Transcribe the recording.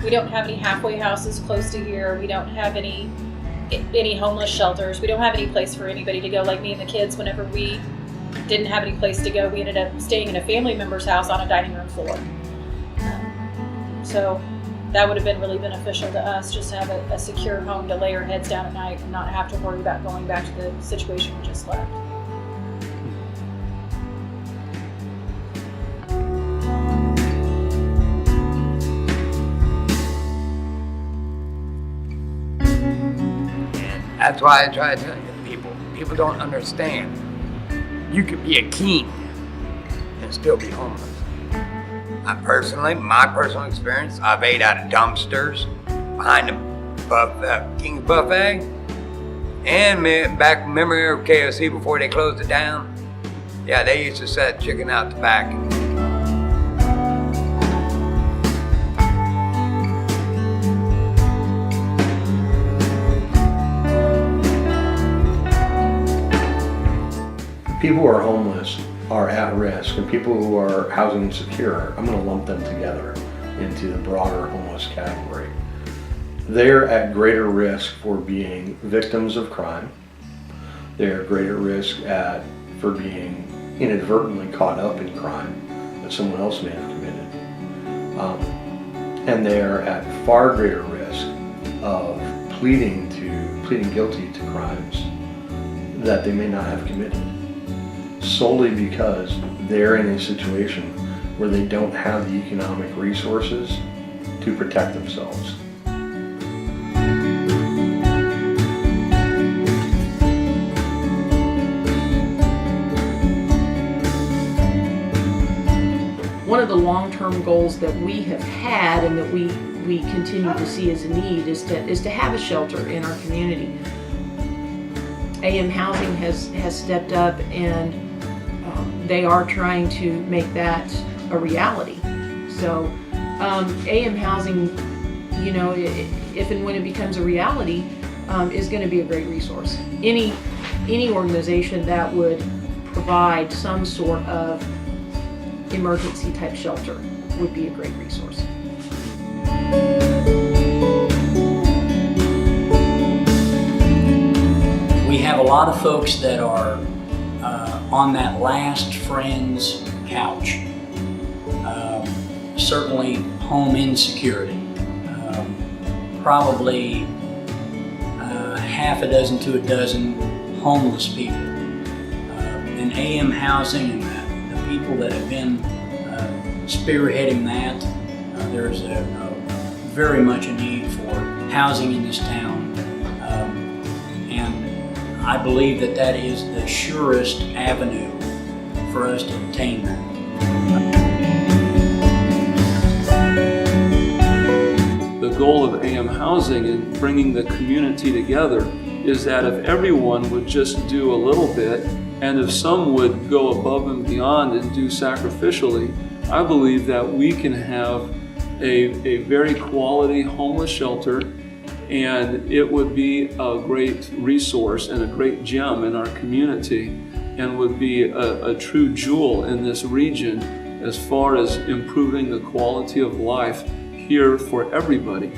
We don't have any halfway houses close to here. We don't have any homeless shelters. We don't have any place for anybody to go. Like me and the kids, whenever we didn't have any place to go, we ended up staying in a family member's house on a dining room floor. So that would have been really beneficial to us, just to have a secure home to lay our heads down at night and not have to worry about going back to the situation we just left. That's why I try to tell you, people don't understand. You could be a king and still be homeless. My personal experience, I've ate out of dumpsters behind the King's Buffet, and back memory of KFC before they closed it down. Yeah, they used to set chicken out the back. People who are homeless are at risk, and people who are housing insecure, I'm going to lump them together into the broader homeless category. They're at greater risk for being victims of crime. They're at greater risk for being inadvertently caught up in crime that someone else may have committed. And they're at far greater risk of pleading guilty to crimes that they may not have committed, solely because they're in a situation where they don't have the economic resources to protect themselves. One of the long-term goals that we have had and that we continue to see as a need is to have a shelter in our community. AM Housing has stepped up, and they are trying to make that a reality. So AM Housing, if and when it becomes a reality, is going to be a great resource. Any organization that would provide some sort of emergency type shelter would be a great resource. We have a lot of folks that are on that last friend's couch. Certainly home insecurity. Probably half a dozen to a dozen homeless people. And AM Housing and the people that have been spearheading that, there's very much a need for housing in this town. I believe that is the surest avenue for us to obtain that. The goal of AM Housing in bringing the community together is that if everyone would just do a little bit, and if some would go above and beyond and do sacrificially, I believe that we can have a very quality homeless shelter, and it would be a great resource and a great gem in our community, and would be a true jewel in this region as far as improving the quality of life here for everybody.